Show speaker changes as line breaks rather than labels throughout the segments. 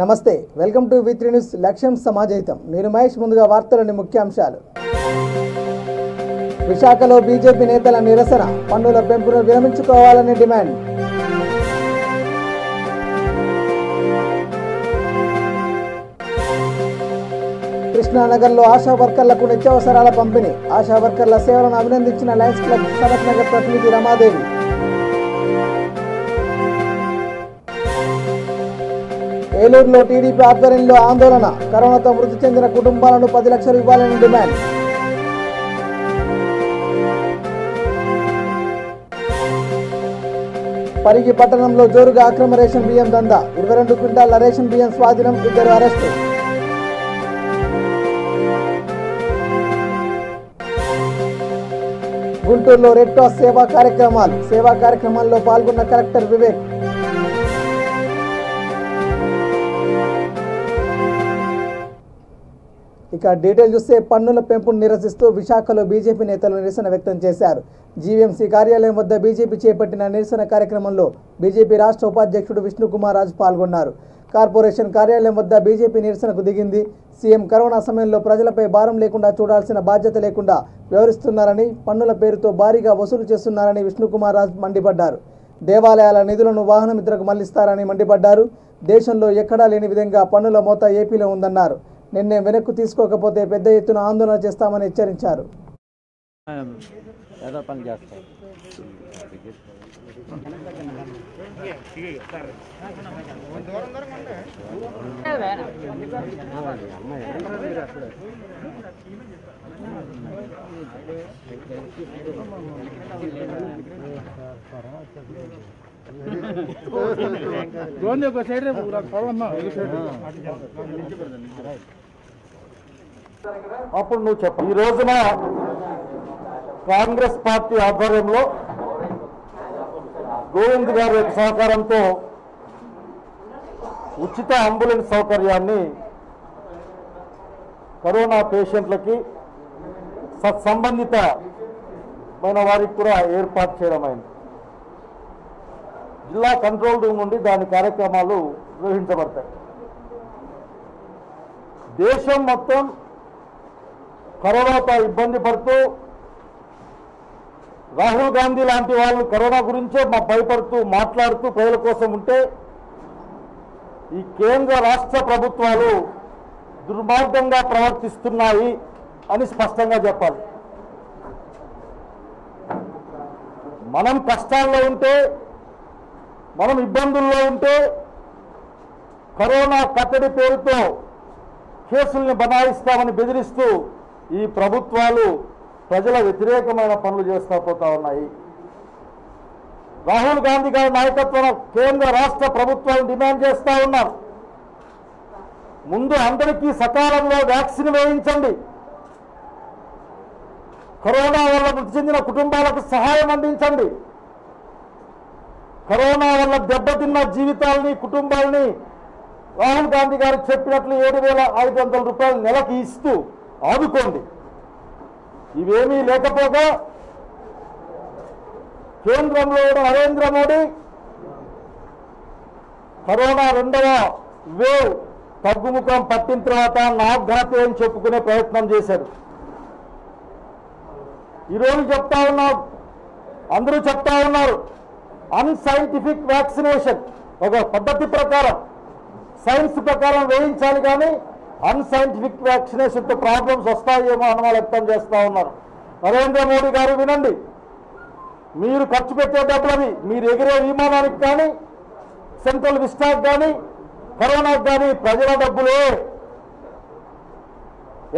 నమస్తే welcome to వి3 news లక్ష్యం సమాజహితం నేను మహేష్ ముందుగా వార్తలోని ముఖ్యాంశాలు విశాఖలో బీజేపీ నేతల నిరసన పన్నుల పెంపును విరమించుకోవాలని డిమాండ్ కృష్ణానగర్లో ఆశా వర్కర్లకు నిత్యావసరాల పంపిణీ ఆశా వర్కర్ల సేవలను అభినందించిన లయన్స్ క్లబ్ సనత్ నగర్ ప్రతినిధి రమాదేవి ఏలూరులో టీడీపీ ఆధ్వర్యంలో ఆందోళన కరోనాతో మృతి చెందిన కుటుంబాలను 10 లక్షలు ఇవ్వాలని డిమాండ్ పరిగి పట్టణంలో జోరుగా అక్రమ రేషన్ బియ్యం దందా 22 క్వింటాల రేషన్ బియ్యం స్వాధీనం 2 అరెస్టు గుంటూరులో రెడ్ క్రాస్ సేవా కార్యక్రమాల్లో పాల్గొన్న కలెక్టర్ వివేక్ ఇక డీటెయిల్ చూస్తే పన్నుల పెంపును నిరసిస్తూ విశాఖలో బీజేపీ నేతలు నిరసన వ్యక్తం చేశారు. జీవీఎంసీ కార్యాలయం వద్ద బీజేపీ చేపట్టిన నిరసన కార్యక్రమంలో బీజేపీ రాష్ట్ర ఉపాధ్యక్షుడు విష్ణుకుమార్ రాజు పాల్గొన్నారు. కార్పొరేషన్ కార్యాలయం వద్ద బీజేపీ నిరసనకు దిగింది. సీఎం కరోనా సమయంలో ప్రజలపై భారం లేకుండా చూడాల్సిన బాధ్యత లేకుండా వ్యవహరిస్తున్నారని, పన్నుల పేరుతో భారీగా వసూలు చేస్తున్నారని విష్ణుకుమార్ రాజు మండిపడ్డారు. దేవాలయాల నిధులను వాహన మిత్రకు మళ్లిస్తారని మండిపడ్డారు. దేశంలో ఎక్కడా లేని విధంగా పన్నుల మోత ఏపీలో ఉందన్నారు. నిర్ణయం వెనక్కు తీసుకోకపోతే పెద్ద ఎత్తున ఆందోళన చేస్తామని హెచ్చరించారు.
అప్పుడు నువ్వు చెప్పు. ఈ రోజున కాంగ్రెస్ పార్టీ ఆధ్వర్యంలో గోవింద్ గారి యొక్క సహకారంతో ఉచిత అంబులెన్స్ సౌకర్యాన్ని కరోనా పేషెంట్లకి సంబంధితమైన వారికి కూడా ఏర్పాటు చేయడం అయింది. జిల్లా కంట్రోల్ రూమ్ నుండి దాని కార్యక్రమాలు నిర్వహించబడతాయి. దేశం మొత్తం కరోనాతో ఇబ్బంది పడుతూ రాహుల్ గాంధీ లాంటి వాళ్ళు కరోనా గురించే భయపడుతూ మాట్లాడుతూ ప్రజల కోసం ఉంటే ఈ కేంద్ర రాష్ట్ర ప్రభుత్వాలు దుర్మార్గంగా ప్రవర్తిస్తున్నాయి అని స్పష్టంగా చెప్పాలి. మనం కష్టాల్లో ఉంటే, మనం ఇబ్బందుల్లో ఉంటే కరోనా కట్టడి పేరుతో కేసుల్ని బనాయిస్తామని బెదిరిస్తూ ఈ ప్రభుత్వాలు ప్రజల వ్యతిరేకమైన పనులు చేస్తూ పోతా ఉన్నాయి. రాహుల్ గాంధీ గారి నాయకత్వంలో కేంద్ర రాష్ట్ర ప్రభుత్వాలు డిమాండ్ చేస్తూ ఉన్నారు. ముందు అందరికీ సకాలంలో వ్యాక్సిన్ వేయించండి. కరోనా వల్ల మృతి చెందిన కుటుంబాలకు సహాయం అందించండి. కరోనా వల్ల దెబ్బతిన్న జీవితాలని, కుటుంబాలని రాహుల్ గాంధీ గారు చెప్పినట్లు 7,500 రూపాయలు నెలకి ఇస్తూ ఆదుకోండి. ఇవేమీ లేకపోగా కేంద్రంలో నరేంద్ర మోడీ కరోనా 2వ వేవ్ తగ్గుముఖం పట్టిన తర్వాత నా ఘనత అని చెప్పుకునే ప్రయత్నం చేశారు. ఈరోజు చెప్తా ఉన్నారు, అందరూ చెప్తా ఉన్నారు, అన్సైంటిఫిక్ వ్యాక్సినేషన్ ఒక పద్ధతి ప్రకారం సైన్స్ ప్రకారం వేయించాలి, కానీ అన్సైంటిఫిక్ వ్యాక్సినేషన్తో ప్రాబ్లమ్స్ వస్తాయేమో అని వాళ్ళు వ్యక్తం చేస్తూ ఉన్నారు. నరేంద్ర మోడీ గారు వినండి, మీరు ఖర్చు పెట్టే డబ్బులని మీరు ఎగిరే విమానానికి కానీ, సెంట్రల్ విస్టాక్ కానీ, కరోనాకు కానీ ప్రజల డబ్బులే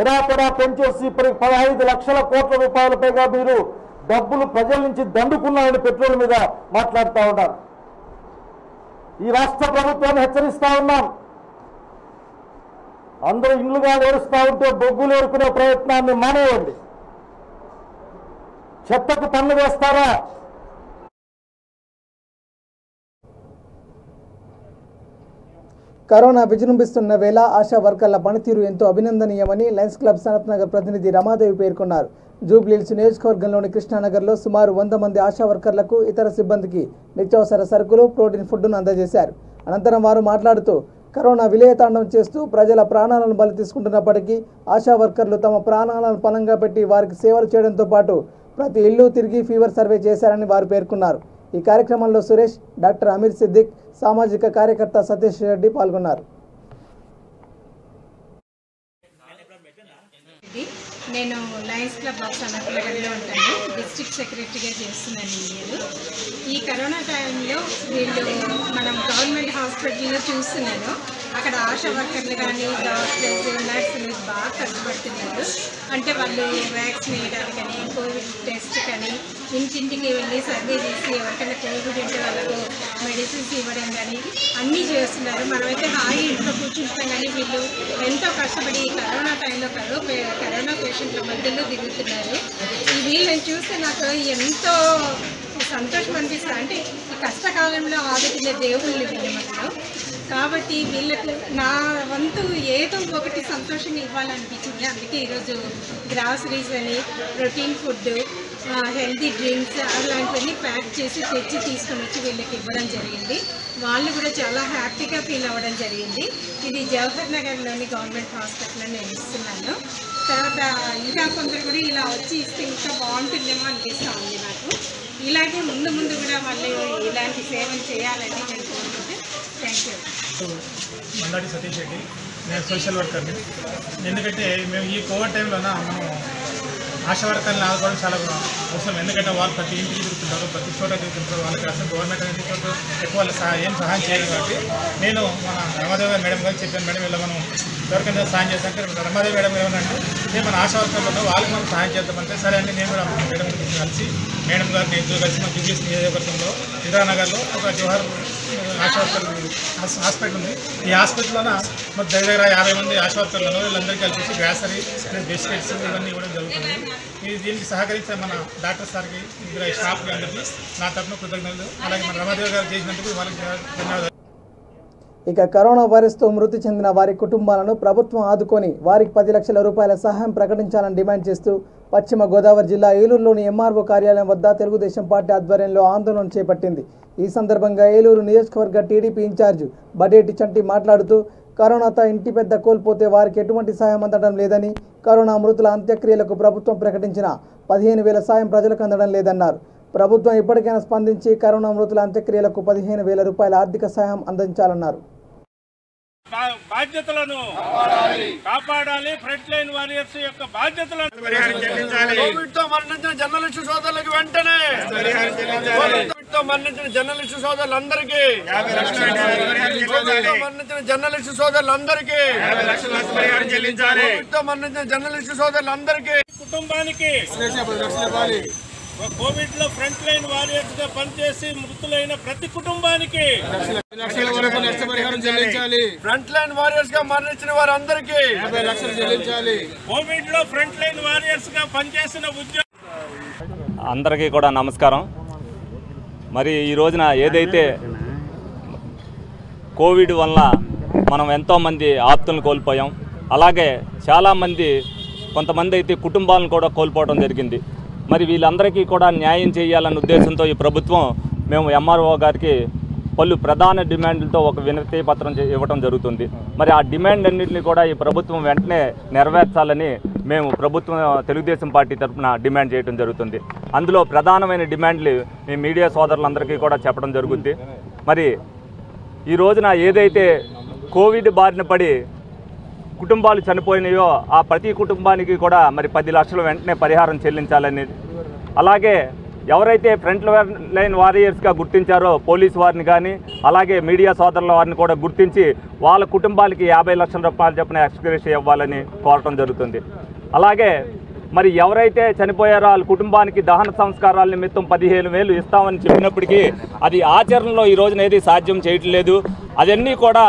ఎడాపెడా పెంచేసి 15 లక్షల కోట్ల రూపాయల పైగా మీరు డబ్బులు ప్రజల నుంచి దండుకున్నారని పెట్రోల్ మీద మాట్లాడుతూ ఉన్నారు. ఈ రాష్ట్ర ప్రభుత్వాన్ని హెచ్చరిస్తూ ఉన్నాం, అందరూ ఇండ్లుగా ఏరుస్తూ ఉంటే బొగ్గులు ఏరుకునే ప్రయత్నాన్ని మానేయండి. చెత్తకు పన్ను వేస్తారా?
కరోనా విజృంభిస్తున్న వేళ ఆశా వర్కర్ల పనితీరు ఎంతో అభినందనీయమని లయన్స్ క్లబ్ సనత్ నగర్ ప్రతినిధి రమాదేవి పేర్కొన్నారు. జూబ్లీహిల్స్ నియోజకవర్గంలోని కృష్ణానగర్లో సుమారు 100 మంది ఆశా వర్కర్లకు ఇతర సిబ్బందికి నిత్యావసర సరుకులు, ప్రోటీన్ ఫుడ్ను అందజేశారు. అనంతరం వారు మాట్లాడుతూ కరోనా విలయతాండం చేస్తూ ప్రజల ప్రాణాలను బలి తీసుకుంటున్నప్పటికీ ఆశా వర్కర్లు తమ ప్రాణాలను పణంగా పెట్టి వారికి సేవలు చేయడంతో పాటు ప్రతి ఇల్లు తిరిగి ఫీవర్ సర్వే చేశారని వారు పేర్కొన్నారు. ఈ కార్యక్రమంలో సురేష్, డాక్టర్ అమీర్ సిద్దిక్, సామాజిక కార్యకర్త సతీష్ రెడ్డి పాల్గొన్నారు.
నేను లయన్స్ క్లబ్ ఆఫ్ సనపలగడ్డలో ఉంటాను. డిస్ట్రిక్ట్ సెక్రటరీగా చేస్తున్నాను ఈ ఇయర్. ఈ కరోనా టైంలో వీళ్ళు మనం గవర్నమెంట్ హాస్పిటల్లో చూస్తున్నాను. అక్కడ ఆశా వర్కర్లు కానీ డాక్టర్స్ నర్సులు బాగా కష్టపడుతున్నారు. అంటే వాళ్ళు వ్యాక్సిన్ వేయడానికని, కోవిడ్ టెస్ట్ కానీ, ఇంటింటికి వెళ్ళి సర్వే చేసి ఎవరికైనా కోవిడ్ ఉంటే వాళ్ళకు మెడిసిన్స్ ఇవ్వడం కానీ అన్నీ చేస్తున్నారు. మనమైతే హాయి ఇంట్లో కూర్చుంటాం కానీ వీళ్ళు ఎంతో కష్టపడి ఈ కరోనా టైంలో కరోనా పేషెంట్ల మధ్యలో దిగుతున్నారు. ఈ వీళ్ళని చూస్తే నాకు ఎంతో సంతోషం అనిపిస్తుంది. అంటే ఈ కష్టకాలంలో ఆదుకునే దేవుళ్ళు వీళ్ళు మనలో. కాబట్టి వీళ్ళకు నా వంతు ఏదో ఒకటి సంతోషం ఇవ్వాలనిపించింది. అందుకే ఈరోజు గ్రాసరీస్ అని, ప్రోటీన్ ఫుడ్, హెల్తీ డ్రింక్స్ అలాంటివన్నీ ప్యాక్ చేసి తెచ్చి తీసుకొని వచ్చి వీళ్ళకి ఇవ్వడం జరిగింది. వాళ్ళు కూడా చాలా హ్యాపీగా ఫీల్ అవ్వడం జరిగింది. ఇది జవహర్ నగర్లోని గవర్నమెంట్ హాస్పిటల్లో నేను ఇస్తున్నాను. తర్వాత ఇంకా కొందరు కూడా ఇలా వచ్చి ఇస్తే ఇంకా బాగుంటుందేమో అనిపిస్తూ ఉంది నాకు. ఇలాగే ముందు ముందు కూడా వాళ్ళు ఇలాంటి సేవలు చేయాలని నేను కోరుకుంటే. Thank you.
మందాడి సతీష్ రెడ్డి, నేను సోషల్ వర్కర్ని. ఎందుకంటే మేము ఈ కోవిడ్ టైంలోన మనం ఆశా వర్కర్ని ఆదుకోవడం చాలా అవసరం. ఎందుకంటే వాళ్ళు ప్రతి ఇంటికి తిరుగుతుంటారు, ప్రతి చోట తిరుగుతుంటారు. వాళ్ళకి అసలు గవర్నమెంట్ అనేది ఎక్కువ వాళ్ళు ఏం సహాయం చేయలేదు. కాబట్టి నేను మన రమాదేవి మేడం గారికి చెప్పాను, మేడం ఇలా మనం ఎవరికైనా సహాయం చేస్తాంటే రమాదేవి మేడం ఏమనంటే నేను మన ఆశా వర్కర్లు వాళ్ళకి మనం సహాయం చేద్దామంటే సరే అండి. నేను కూడా మేడం కలిసి మేడం గారిని ఇద్దరు కలిసి మా జూబ్లీస్ నియోజకవర్గంలో ఇందిరానగర్లో ఒక జవహర్ ఆశా వర్కర్ హాస్పిటల్ ఉంది. ఈ హాస్పిటల్లోన మాకు దగ్గర 50 మంది ఆశా వర్కర్లను వీళ్ళందరికీ కలిసి గ్రాసరీ, బిస్కెట్స్ ఇవన్నీ ఇవ్వడం జరుగుతుంది. దీనికి సహకరించిన మన డాక్టర్ సార్కి, ఇక్కడ స్టాఫ్కి అందరికీ నా తరఫున కృతజ్ఞతలు. అలాగే మన రమాదేవి గారు చేసినందుకు వాళ్ళకి ధన్యవాదాలు.
ఇక కరోనా వైరస్తో మృతి చెందిన వారి కుటుంబాలను ప్రభుత్వం ఆదుకొని వారికి 10 లక్షల రూపాయల సహాయం ప్రకటించాలని డిమాండ్ చేస్తూ పశ్చిమ గోదావరి జిల్లా ఏలూరులోని ఎంఆర్ఓ కార్యాలయం వద్ద తెలుగుదేశం పార్టీ ఆధ్వర్యంలో ఆందోళన చేపట్టింది. ఈ సందర్భంగా ఏలూరు నియోజకవర్గ టీడీపీ ఇన్ఛార్జ్ బడేటి చంటి మాట్లాడుతూ కరోనాతో ఇంటి పెద్ద కోల్పోతే వారికి ఎటువంటి సాయం అందడం లేదని, కరోనా మృతుల అంత్యక్రియలకు ప్రభుత్వం ప్రకటించిన 15,000 సాయం ప్రజలకు అందడం లేదన్నారు. ప్రభుత్వం ఇప్పటికైనా స్పందించి కరోనా మృతుల అంత్యక్రియలకు 15,000 రూపాయల ఆర్థిక సాయం అందించాలన్నారు.
బాధ్యతలను కాపాడాలి. ఫ్రంట్ లైన్ వారియర్స్ యొక్క బాధ్యతలను కోవిడ్ తో మరణించిన జర్నలిస్టు సోదరులకు వెంటనే, కోవిడ్ తో మరణించిన జర్నలిస్టు సోదరులందరికీ, మరణించిన జర్నలిస్టు సోదరులందరికీ, కోవిడ్ తో మరణించిన జర్నలిస్టు సోదరులందరికీ, కుటుంబానికి కోవిడ్ లో ఫ్రంట్ లైన్ వారియర్స్ గా పనిచేసి మృతులైన ప్రతి కుటుంబానికి ఫ్రంట్ లైన్ వారియర్స్ గా మరణించిన వారందరికీ 50 లక్షలు చెల్లించాలి. కోవిడ్ లో ఫ్రంట్ లైన్ వారియర్స్ గా పనిచేసిన
అందరికీ కూడా నమస్కారం. మరి ఈ రోజున ఏదైతే కోవిడ్ వల్ల మనం ఎంతోమంది ఆప్తులను కోల్పోయాం, అలాగే చాలామంది కొంతమంది అయితే కుటుంబాలను కూడా కోల్పోవడం జరిగింది. మరి వీళ్ళందరికీ కూడా న్యాయం చేయాలన్న ఉద్దేశంతో ఈ ప్రభుత్వం మేము ఎంఆర్ఓ గారికి పలు ప్రధాన డిమాండ్లతో ఒక వినతి పత్రం ఇవ్వడం జరుగుతుంది. మరి ఆ డిమాండ్ అన్నింటినీ కూడా ఈ ప్రభుత్వం వెంటనే నెరవేర్చాలని మేము ప్రభుత్వం తెలుగుదేశం పార్టీ తరఫున డిమాండ్ చేయడం జరుగుతుంది. అందులో ప్రధానమైన డిమాండ్లు మీ మీడియా సోదరులందరికీ కూడా చెప్పడం జరుగుద్ది. మరి ఈ రోజున ఏదైతే కోవిడ్ బారిన పడి కుటుంబాలు చనిపోయినాయో ఆ ప్రతి కుటుంబానికి కూడా మరి 10 లక్షలు వెంటనే పరిహారం చెల్లించాలని, అలాగే ఎవరైతే ఫ్రంట్ లైన్ వారియర్స్గా గుర్తించారో పోలీసు వారిని కానీ అలాగే మీడియా సోదరుల వారిని కూడా గుర్తించి వాళ్ళ కుటుంబాలకి 50 లక్షల రూపాయలు చొప్పున ఎక్స్గ్రేషియా ఇవ్వాలని కోరటం జరుగుతుంది. అలాగే మరి ఎవరైతే చనిపోయారో వాళ్ళ కుటుంబానికి దహన సంస్కారాల నిమిత్తం 15,000 ఇస్తామని చెప్పినప్పటికీ అది ఆచరణలో ఈ రోజున ఏది సాధ్యం చేయట్లేదు. అవన్నీ కూడా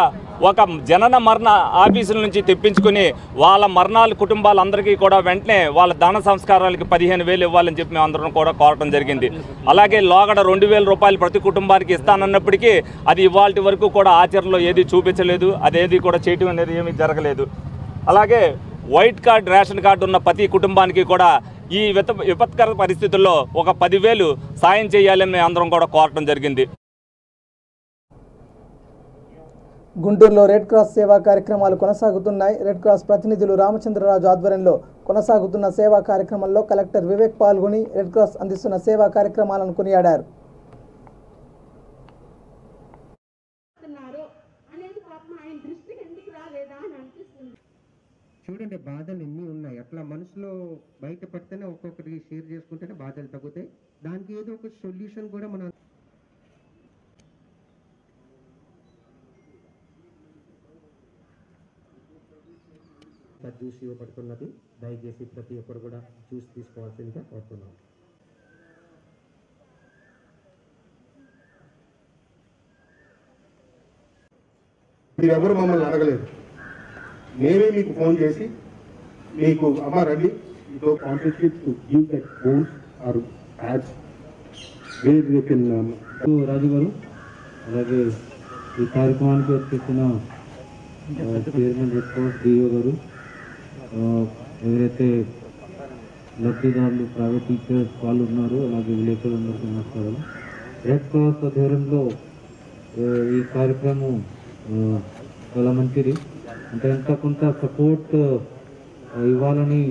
ఒక జనన మరణ ఆఫీసుల నుంచి తెప్పించుకుని వాళ్ళ మరణాల కుటుంబాలందరికీ కూడా వెంటనే వాళ్ళ దాన సంస్కారాలకి 15,000 ఇవ్వాలని చెప్పి మేము అందరం కూడా కోరటం జరిగింది. అలాగే లోగడ 2,000 రూపాయలు ప్రతి కుటుంబానికి ఇస్తానన్నప్పటికీ అది ఇవాళ వరకు కూడా ఆచరణలో ఏది చూపించలేదు, అదేది కూడా చేయటం అనేది ఏమీ జరగలేదు. అలాగే వైట్ కార్డ్, రేషన్ కార్డు ఉన్న ప్రతి కుటుంబానికి కూడా ఈ విపత్కర పరిస్థితుల్లో ఒక 10,000 సాయం చేయాలని మేము అందరం కూడా కోరటం జరిగింది.
గుంటూరులో రెడ్ క్రాస్ సేవా కార్యక్రమాలు కొనసాగుతున్నాయి. రెడ్ క్రాస్ ప్రతినిధులు రామచంద్రరాజు ఆధ్వర్యంలో కొనసాగుతున్న సేవా కార్యక్రమంలో కలెక్టర్ వివేక్ పాల్గొని రెడ్ క్రాస్ అందిస్తున్న సేవా కార్యక్రమాలను కొనియాడారు.
చూడండి బాధలు ఎన్ని ఉన్నాయి, అట్లా మనసులో బయటపడితేనే ఒక్కొక్కటి షేర్ చేసుకుంటేనే బాధలు తగ్గుతాయి. దానికి ఏదో ఒక సొల్యూషన్ కూడా మనం జ్యూస్ ఇవ్వబడుతున్నది. దయచేసి ప్రతి ఒక్కరు కూడా జ్యూస్ తీసుకోవాల్సిందిగా కోరుతున్నాం.
మీరెవరు మమ్మల్ని అడగలేదు, మేమే మీకు ఫోన్ చేసి మీకు అమ్మ రండి contribute to give that phones or ads where they can.
Raju garu, అలాగే ఈ కార్యక్రమానికి వచ్చేసిన చైర్మన్ రెడ్ క్రాస్ డిఓ గారు, ఎవరైతే లబ్ధిదారులు ప్రైవేట్ టీచర్స్ వాళ్ళు ఉన్నారో, అలాగే విలేకరులందరికీ నమస్కారం. రెడ్ క్రాస్ ఆధ్వర్యంలో ఈ కార్యక్రమం చాలా మంచిది. అంటే ఎంత కొంత సపోర్ట్ ఇవ్వాలని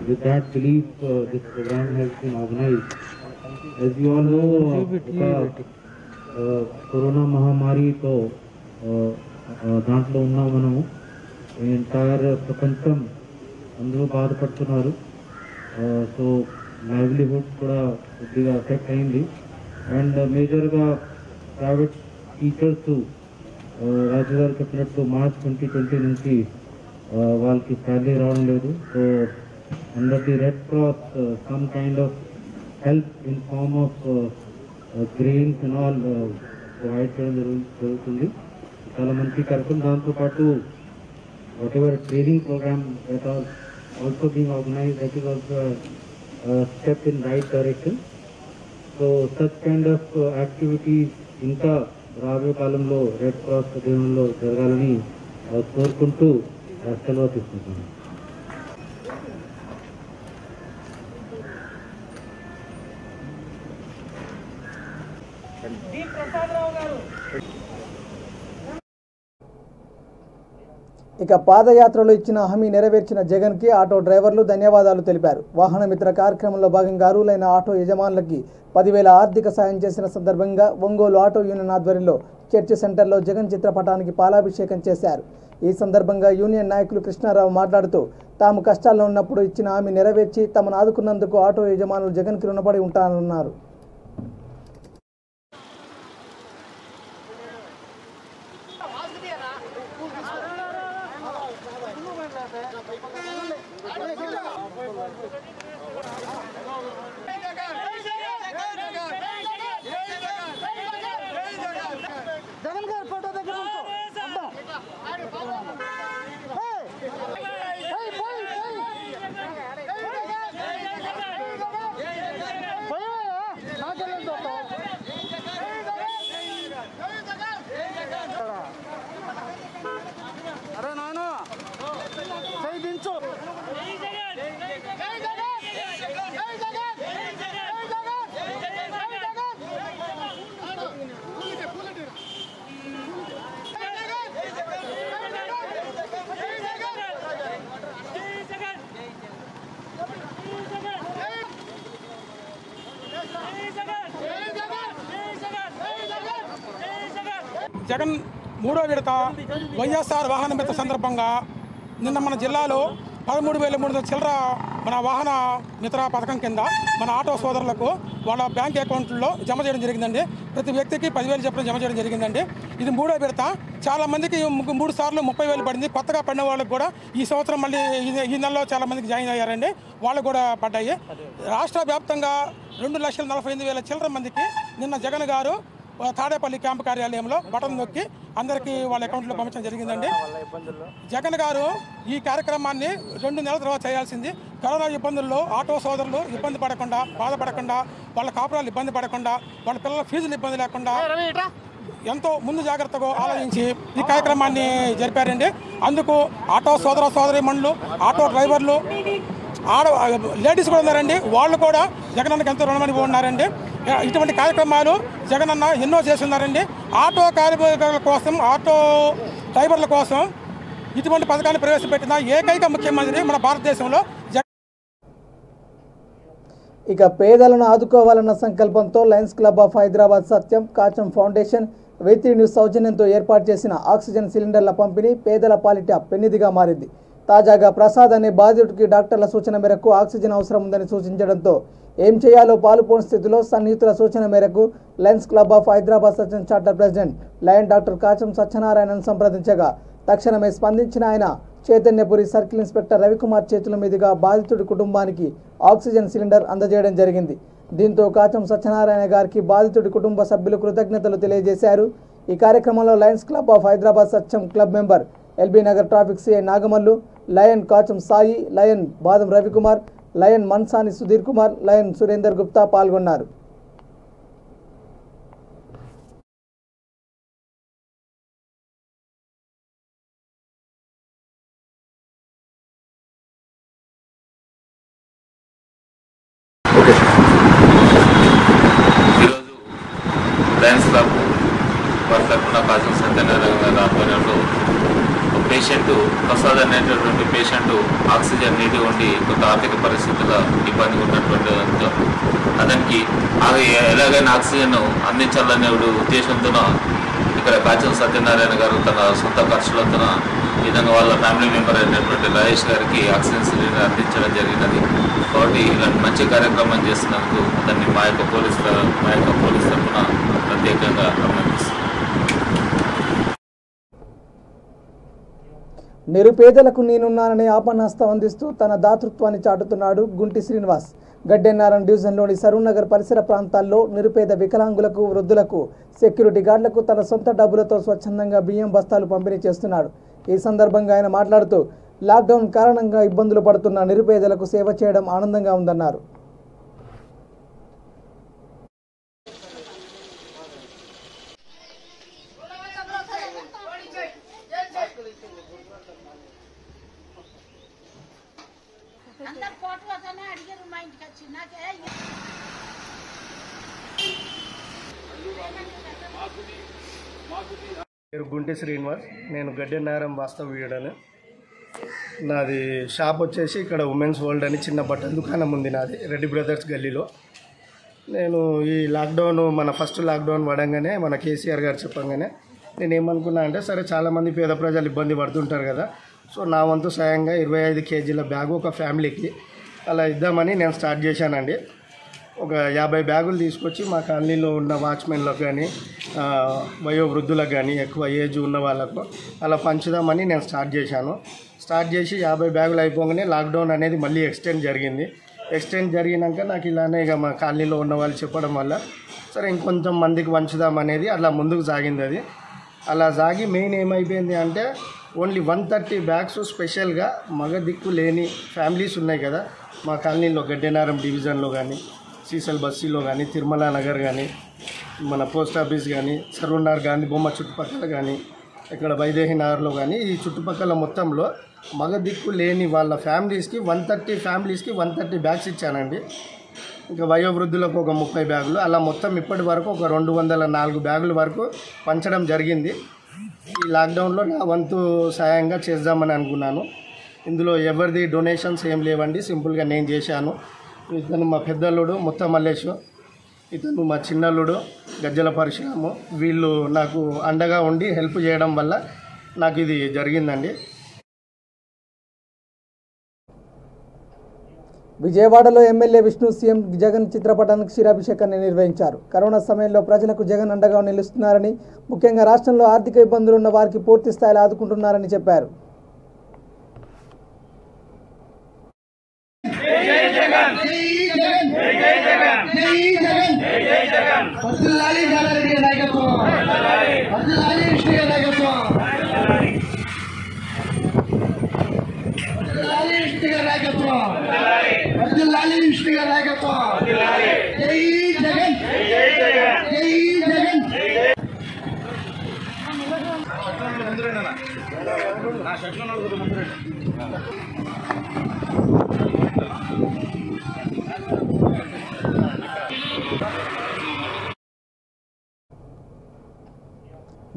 with that belief this program has been organized. As you all know, corona మహమ్మారితో దాంట్లో ఉన్నాం మనము. ఎంటైర్ ప్రపంచం అందరూ బాధపడుతున్నారు. సో లైవ్లీహుడ్ కూడా కొద్దిగా ఎఫెక్ట్ అయింది. అండ్ మేజర్గా ప్రైవేట్ టీచర్స్ రాజు గారు చెప్పినట్టు మార్చ్ 2020 నుంచి వాళ్ళకి శాలరీ రావడం లేదు. So under the red cross some kind of help in form of grains and all provide చేయడం జరుగుతుంది. చాలా మంచి కార్యక్రమం. దాంతోపాటు whatever training program that are also being organized, that is also step in right direction. So such kind of activities ఇంకా రాబోయే కాలంలో red cross ఆధ్వర్యంలో జరగాలని కోరుకుంటూ సెలవు తీసుకుంటున్నాను.
ఇక పాదయాత్రలో ఇచ్చిన హామీ నెరవేర్చిన జగన్కి ఆటో డ్రైవర్లు ధన్యవాదాలు తెలిపారు. వాహన మిత్ర కార్యక్రమంలో భాగంగా అర్హులైన ఆటో యజమానులకి 10,000 ఆర్థిక సాయం చేసిన సందర్భంగా ఒంగోలు ఆటో యూనియన్ ఆధ్వర్యంలో చర్చి సెంటర్లో జగన్ చిత్రపటానికి పాలాభిషేకం చేశారు. ఈ సందర్భంగా యూనియన్ నాయకులు కృష్ణారావు మాట్లాడుతూ తాము కష్టాల్లో ఉన్నప్పుడు ఇచ్చిన హామీ నెరవేర్చి తమను ఆదుకున్నందుకు ఆటో యజమానులు జగన్కి రుణపడి ఉంటారన్నారు.
జగన్ మూడో విడత వైఎస్ఆర్ వాహన మిత్ర సందర్భంగా నిన్న మన జిల్లాలో 13,300 చిల్లర మన వాహన మిత్ర పథకం కింద మన ఆటో సోదరులకు వాళ్ళ బ్యాంక్ అకౌంట్లో జమ చేయడం జరిగిందండి. ప్రతి వ్యక్తికి 10,000 చొప్పున జమ చేయడం జరిగిందండి. ఇది మూడో విడత. చాలామందికి 3 సార్లు 30,000 పడింది. కొత్తగా పడిన వాళ్ళకి కూడా ఈ సంవత్సరం మళ్ళీ ఈ నెలలో చాలామందికి జాయిన్ అయ్యారండి. వాళ్ళకు కూడా పడ్డాయి. రాష్ట్ర వ్యాప్తంగా 2,48,000 చిల్లర మందికి నిన్న జగన్ గారు తాడేపల్లి క్యాంపు కార్యాలయంలో బటన్ నొక్కి అందరికీ వాళ్ళ అకౌంట్లో పంపించడం జరిగిందండి. జగన్ గారు ఈ కార్యక్రమాన్ని 2 నెలల తర్వాత చేయాల్సింది. కరోనా ఇబ్బందుల్లో ఆటో సోదరులు ఇబ్బంది పడకుండా, బాధపడకుండా, వాళ్ళ కాపురాలు ఇబ్బంది పడకుండా, వాళ్ళ పిల్లల ఫీజులు ఇబ్బంది లేకుండా ఎంతో ముందు జాగ్రత్తగా ఆలోచించి ఈ కార్యక్రమాన్ని జరిపారండి. అందుకు ఆటో సోదర సోదరీమణులు, ఆటో డ్రైవర్లు, లేడీస్ కూడా ఉన్నారండి. వాళ్ళు కూడా జగనన్నకి ఎంతో రుణమని ఉన్నారండి. ఇటువంటి కార్యక్రమాలు జగనన్న ఎన్నో చేస్తున్నారండి. ఆటో కార్మికుల కోసం, ఆటో డ్రైవర్ల కోసం ఇటువంటి పథకాన్ని ప్రవేశపెట్టిన ఏకైక ముఖ్యమంత్రి మన భారతదేశంలో.
ఇక పేదలను ఆదుకోవాలన్న సంకల్పంతో Lions club of Hyderabad, Satyam, Kacham foundation, V3 news సౌజన్యంతో ఏర్పాటు చేసిన ఆక్సిజన్ సిలిండర్ల పంపిణీ పేదల పాలిట పెన్నిదిగా మారింది. తాజాగా ప్రసాద్ అనే బాధితుడికి డాక్టర్ల సూచన మేరకు ఆక్సిజన్ అవసరం ఉందని సూచించడంతో ఏం చేయాలో పాలుపోని స్థితిలో సన్నిహితుల సూచన మేరకు lions club of Hyderabad Satyam charter president lion doctor Kacham సత్యనారాయణను సంప్రదించగా తక్షణమే స్పందించిన ఆయన చైతన్యపురి సర్కిల్ ఇన్స్పెక్టర్ రవికుమార్ చేతుల మీదుగా బాధితుడి కుటుంబానికి ఆక్సిజన్ సిలిండర్ అందజేయడం జరిగింది. దీంతో కాచం సత్యనారాయణ గారికి బాధితుడి కుటుంబ సభ్యులు కృతజ్ఞతలు తెలియజేశారు. ఈ కార్యక్రమంలో Lions club of Hyderabad Satyam club member LB Nagar traffic CI Nagamallu, lion Kacham Sai, lion బాదం రవికుమార్, లయన్ మన్సాని సుధీర్ కుమార్, లయన్ సురేందర్ గుప్తా పాల్గొన్నారు.
ఈరోజు లయన్స్ క్లబ్ వారి తరఫున కాచం సత్యనారాయణ గారి ఆధ్వర్యంలో ఒక పేషెంట్ ప్రసాద్ అనేటటువంటి పేషెంట్ ఆక్సిజన్ నీటి ఉండి కొంత ఆర్థిక పరిస్థితుల్లో ఇబ్బంది ఉన్నటువంటి అతనికి ఎలాగైనా ఆక్సిజన్ అందించాలనే ఉద్దేశంతో ఇక్కడ కాచం సత్యనారాయణ గారు తన సొంత ఖర్చులతో ఈ విధంగా వాళ్ళ ఫ్యామిలీ మెంబర్ అయినటువంటి రాజేష్ గారికి ఆక్సిజన్ సిలిండర్ అందించడం జరిగినది. కాబట్టి ఇలాంటి మంచి కార్యక్రమం చేసినందుకు అతన్ని మా యొక్క పోలీస్ తరఫున ప్రత్యేకంగా అభినందిస్తున్నాం.
నిరుపేదలకు నేనున్నానని ఆపన్నహస్తం అందిస్తూ తన దాతృత్వాన్ని చాటుతున్నాడు గుంటి శ్రీనివాస్. గడ్డెన్నారం డివిజన్లోని సరూర్ నగర్ పరిసర ప్రాంతాల్లో నిరుపేద వికలాంగులకు, వృద్ధులకు, సెక్యూరిటీ గార్డులకు తన సొంత డబ్బులతో స్వచ్ఛందంగా బియ్యం బస్తాలు పంపిణీ చేస్తున్నాడు. ఈ సందర్భంగా ఆయన మాట్లాడుతూ లాక్డౌన్ కారణంగా ఇబ్బందులు పడుతున్న నిరుపేదలకు సేవ చేయడం ఆనందంగా ఉందన్నారు.
పేరు గుంటి శ్రీనివాస్. నేను గడ్డెన్నారం వాస్తవ్యుడను. నాది షాప్ వచ్చేసి ఇక్కడ ఉమెన్స్ వరల్డ్ అని చిన్న బట్టల దుకాణం ఉంది నాది, రెడ్డి బ్రదర్స్ గల్లీలో. నేను ఈ లాక్డౌన్ మన ఫస్ట్ లాక్డౌన్ పడంగానే మన కేసీఆర్ గారు చెప్పంగానే నేను ఏమనుకున్నా అంటే సరే చాలామంది పేద ప్రజలు ఇబ్బంది పడుతుంటారు కదా, సో నా వంతు సాయంగా 25 కేజీల బ్యాగు ఒక ఫ్యామిలీకి అలా ఇద్దామని నేను స్టార్ట్ చేశానండి. ఒక 50 బ్యాగులు తీసుకొచ్చి మా కాలనీలో ఉన్న వాచ్మెన్లకు కానీ, వయోవృద్ధులకు కానీ, ఎక్కువ ఏజ్ ఉన్న వాళ్ళకు అలా పంచుదామని నేను స్టార్ట్ చేశాను. స్టార్ట్ చేసి 50 బ్యాగులు అయిపోగానే లాక్డౌన్ అనేది మళ్ళీ ఎక్స్టెండ్ జరిగింది. ఎక్స్టెండ్ జరిగినాక నాకు ఇలానే ఇక మా కాలనీలో ఉన్న వాళ్ళు చెప్పడం వల్ల సరే ఇంకొంచెం మందికి పంచుదామనేది అలా ముందుకు సాగింది. అది అలా సాగి మెయిన్ ఏమైపోయింది అంటే ఓన్లీ 130 బ్యాగ్స్ స్పెషల్గా మగ దిక్కు లేని ఫ్యామిలీస్ ఉన్నాయి కదా మా కాలనీలో, గడ్డెనారం డివిజన్లో కానీ, సీసల్ బస్తీలో కానీ, తిరుమల నగర్ కానీ, మన పోస్ట్ ఆఫీస్ కానీ, సరూర్ నగర్ గాంధీ బొమ్మ చుట్టుపక్కల కానీ, ఇక్కడ వైదేహి నగర్లో కానీ ఈ చుట్టుపక్కల మొత్తంలో మగ దిక్కు లేని వాళ్ళ ఫ్యామిలీస్కి 130 ఫ్యామిలీస్కి 130 బ్యాగ్స్ ఇచ్చానండి. ఇంకా వయోవృద్ధులకు ఒక 30 బ్యాగులు, అలా మొత్తం ఇప్పటి వరకు ఒక 204 బ్యాగుల వరకు పంచడం జరిగింది. ఈ లాక్డౌన్లో నా వంతు సాయంగా చేద్దామని అనుకున్నాను. ఇందులో ఎవరిది డొనేషన్స్ ఏం లేవండి, సింపుల్గా నేను చేశాను. ఇతను మా పెద్దల్లుడు మొత్తం మల్లేష్, ఇతను మా చిన్నల్లుడు గజ్జల పరశురాము, వీళ్ళు నాకు అండగా ఉండి హెల్ప్ చేయడం వల్ల నాకు ఇది జరిగిందండి.
విజయవాడలో ఎమ్మెల్యే విష్ణు సీఎం జగన్ చిత్రపటానికి క్షీరాభిషేకాన్ని నిర్వహించారు. కరోనా సమయంలో ప్రజలకు జగన్ అండగా నిలుస్తున్నారని, ముఖ్యంగా రాష్ట్రంలో ఆర్థిక ఇబ్బందులు ఉన్న వారికి పూర్తి స్థాయిలో ఆదుకుంటున్నారని చెప్పారు.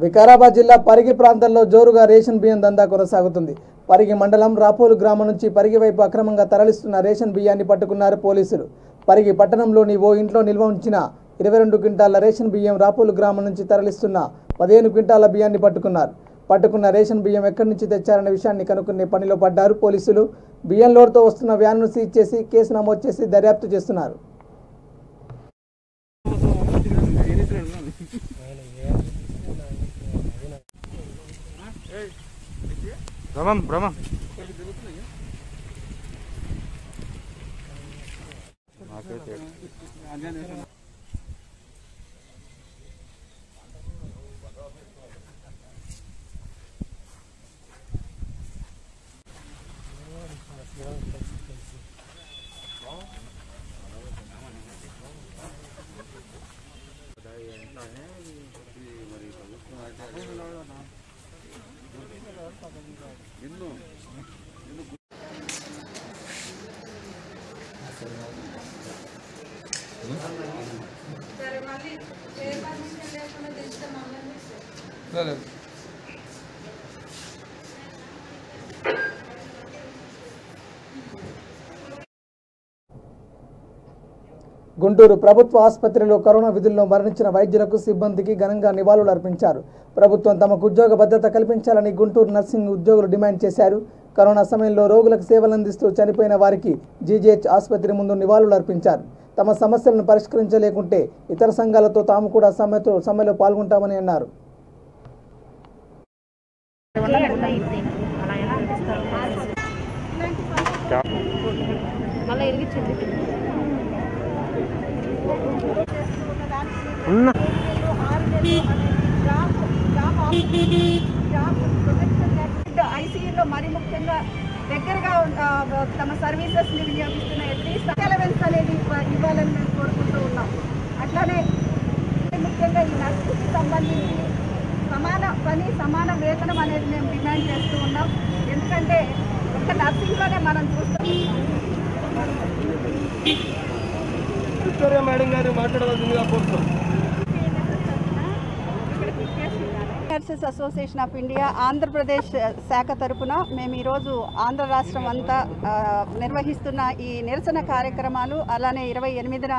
వికారాబాద్ జిల్లా పరిగి ప్రాంతంలో జోరుగా రేషన్ బియ్యం దందా కొనసాగుతుంది. పరిగి మండలం రాపోలు గ్రామం నుంచి పరిగి వైపు అక్రమంగా తరలిస్తున్న రేషన్ బియ్యాన్ని పట్టుకున్నారు పోలీసులు. పరిగి పట్టణంలోని ఓ ఇంట్లో నిల్వ ఉంచిన 22 క్వింటాల రేషన్ బియ్యం రాపోలు గ్రామం నుంచి తరలిస్తున్న 15 క్వింటాల బియ్యాన్ని పట్టుకున్నారు. పట్టుకున్న రేషన్ బియ్యం ఎక్కడి నుంచి తెచ్చారనే విషయాన్ని కనుక్కునే పనిలో పడ్డారు పోలీసులు. బియ్యం లోడ్తో వస్తున్న వ్యాన్ను సీజ్ చేసి కేసు నమోదు చేసి దర్యాప్తు చేస్తున్నారు. గుంటూరు ప్రభుత్వ ఆసుపత్రిలో కరోనా విధుల్లో మరణించిన వైద్యులకు సిబ్బందికి ఘనంగా నివాళులు అర్పించారు. ప్రభుత్వం తమకు ఉద్యోగ భద్రత కల్పించాలని గుంటూరు నర్సింగ్ ఉద్యోగులు డిమాండ్ చేశారు. కరోనా సమయంలో రోగులకు సేవలందిస్తూ చనిపోయిన వారికి జీజీహెచ్ ఆసుపత్రి ముందు నివాళులు అర్పించారు. తమ సమస్యలను పరిష్కరించలేకుంటే ఇతర సంఘాలతో తాము కూడా సమ్మెలో పాల్గొంటామని అన్నారు.
ఐసీయూలో మరి ముఖ్యంగా దగ్గరగా తమ సర్వీసెస్ని వినియోగిస్తున్న అట్లీస్ట్ అలవెన్స్ అనేది ఇవ్వాలని మేము కోరుకుంటూ ఉన్నాం. అట్లానే ముఖ్యంగా ఈ నర్సుకి సంబంధించి సమాన పని సమాన వేతనం అనేది మేము డిమాండ్ చేస్తూ ఉన్నాం. ఎందుకంటే ఒక్క నర్సింగ్లోనే మనం చూస్తాం.
మేడం గారు మాట్లాడవలసిందిగా కోరుతాం.
Nurses association of India Andhra Pradesh శాఖ తరపున మేము ఈరోజు ఆంధ్ర రాష్ట్రం అంతా నిర్వహిస్తున్న ఈ నిరసన కార్యక్రమాలు అలానే 28న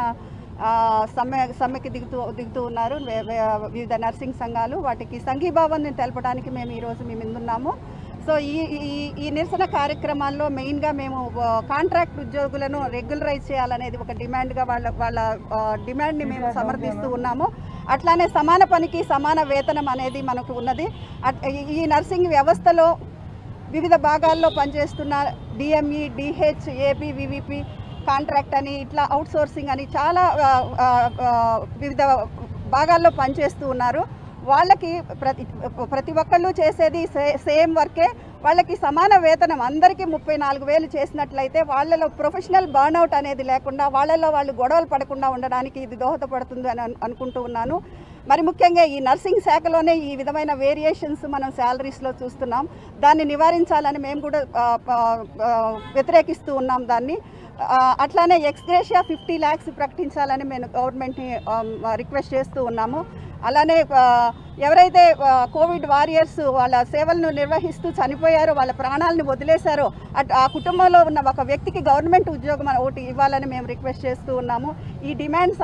సమ్మెకి దిగుతూ ఉన్నారు వివిధ నర్సింగ్ సంఘాలు. వాటికి సంఘీభావాన్ని తెలపడానికి మేము ఈరోజు మీ ముందున్నాము. సో ఈ నిరసన కార్యక్రమాల్లో మెయిన్గా మేము కాంట్రాక్ట్ ఉద్యోగులను రెగ్యులరైజ్ చేయాలనేది ఒక డిమాండ్గా వాళ్ళ డిమాండ్ని మేము సమర్థిస్తూ ఉన్నాము. అట్లానే సమాన పనికి సమాన వేతనం అనేది మనకు ఉన్నది. ఈ నర్సింగ్ వ్యవస్థలో వివిధ భాగాల్లో పనిచేస్తున్న DME, DH, AP, VVP, contract అని ఇట్లా అవుట్సోర్సింగ్ అని చాలా వివిధ భాగాల్లో పనిచేస్తూ ఉన్నారు. వాళ్ళకి ప్రతి ఒక్కళ్ళు చేసేది సేమ్ వర్కే. వాళ్ళకి సమాన వేతనం అందరికీ 34,000 చేసినట్లయితే వాళ్ళలో ప్రొఫెషనల్ బర్న్అవుట్ అనేది లేకుండా వాళ్ళలో వాళ్ళు గొడవలు పడకుండా ఉండడానికి ఇది దోహదపడుతుంది అని అనుకుంటూ ఉన్నాను. మరి ముఖ్యంగా ఈ నర్సింగ్ శాఖలోనే ఈ విధమైన వేరియేషన్స్ మనం శాలరీస్లో చూస్తున్నాం. దాన్ని నివారించాలని మేము కూడా వ్యతిరేకిస్తూ ఉన్నాం దాన్ని. అట్లానే ఎక్స్గ్రేషియా 50 lakhs ప్రకటించాలని మేము గవర్నమెంట్ని రిక్వెస్ట్ చేస్తూ ఉన్నాము. అలానే ఎవరైతే కోవిడ్ వారియర్స్ వాళ్ళ సేవలను నిర్వహిస్తూ చనిపోయారో, వాళ్ళ ప్రాణాలను వదిలేశారో, ఆ కుటుంబంలో ఉన్న ఒక వ్యక్తికి గవర్నమెంట్ ఉద్యోగం ఒకటి ఇవ్వాలని మేము రిక్వెస్ట్ చేస్తూ ఉన్నాము. ఈ డిమాండ్స్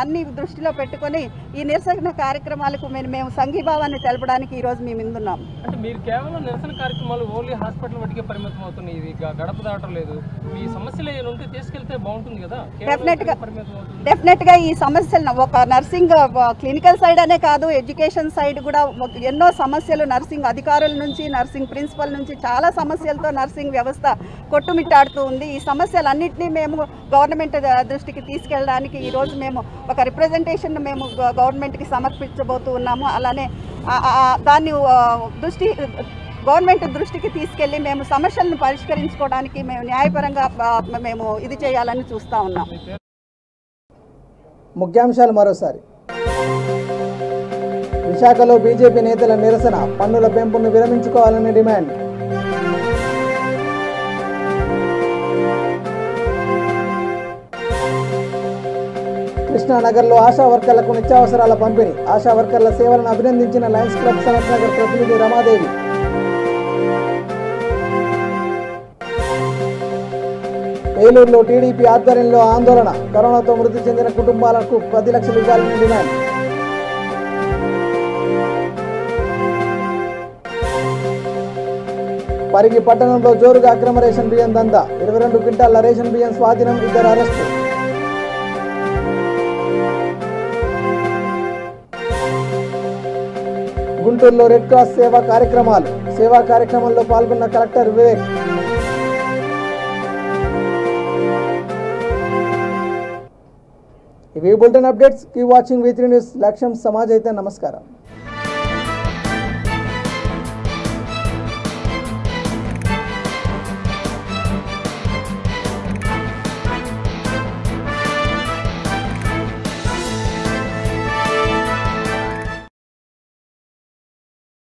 అన్ని దృష్టిలో పెట్టుకొని ఈ నిరసన కార్యక్రమాలకు మేము సంఘీభావాన్ని తెలపడానికి ఈరోజు మేము ముందున్నాం.
అంటే మీరు కేవలం నిరసన కార్యక్రమాలు ఓన్లీ హాస్పిటల్ వాటికే పరిమితం అవుతున్నాయి, ఇది గడప దాటం లేదు. ఈ సమస్యలు ఏమైనా ఉంటే తీసుకెళ్తే బాగుంటుంది కదా.
డెఫినెట్గా ఈ సమస్యలను ఒక నర్సింగ్ క్లినికల్ సైడ్ అనే కాదు, ఎడ్యుకేషన్ సైడ్ కూడా ఎన్నో సమస్యలు నర్సింగ్ అధికారుల నుంచి, నర్సింగ్ ప్రిన్సిపల్ నుంచి చాలా సమస్యలతో నర్సింగ్ వ్యవస్థ కొట్టుమిట్టాడుతూ ఉంది. ఈ సమస్యలన్నింటినీ మేము గవర్నమెంట్ దృష్టికి తీసుకెళ్ళడానికి ఈరోజు మేము ఒక రిప్రజెంటేషన్ మేము గవర్నమెంట్కి సమర్పించబోతూ ఉన్నాము. అలానే దాన్ని గవర్నమెంట్ దృష్టికి తీసుకెళ్ళి మేము సమస్యలను పరిష్కరించుకోవడానికి మేము న్యాయపరంగా మేము ఇది చేయాలని చూస్తూ ఉన్నాం.
ముఖ్యాంశాలు మరోసారి. విశాఖలో బీజేపీ నేతల నిరసన, పన్నుల పెంపును విరమించుకోవాలని డిమాండ్. కృష్ణానగర్లో ఆశా వర్కర్లకు నిత్యావసరాల పంపిణీ. ఆశా వర్కర్ల సేవలను అభినందించిన లయన్స్ క్లబ్ సనత్ నగర్ ప్రతినిధి రమాదేవి. ఏలూరులో టీడీపీ ఆధ్వర్యంలో ఆందోళన. కరోనాతో మృతి చెందిన కుటుంబాలకు 10 లక్షలు ఇవ్వాలని డిమాండ్. పరిగి పట్టణంలో జోరుగా అక్రమ రేషన్ బియ్యం దందా. 22 క్వింటాల రేషన్ బియ్యం స్వాధీనం, 2 అరెస్టు. గుంటూరులో రెడ్ క్రాస్ సేవా కార్యక్రమాలు. సేవా కార్యక్రమంలో పాల్గొన్న కలెక్టర్ వివేక్. ఇవి bulletin updates. Keep watching V3 news. లక్ష్యం సమాజ్ అయితే. నమస్కారం.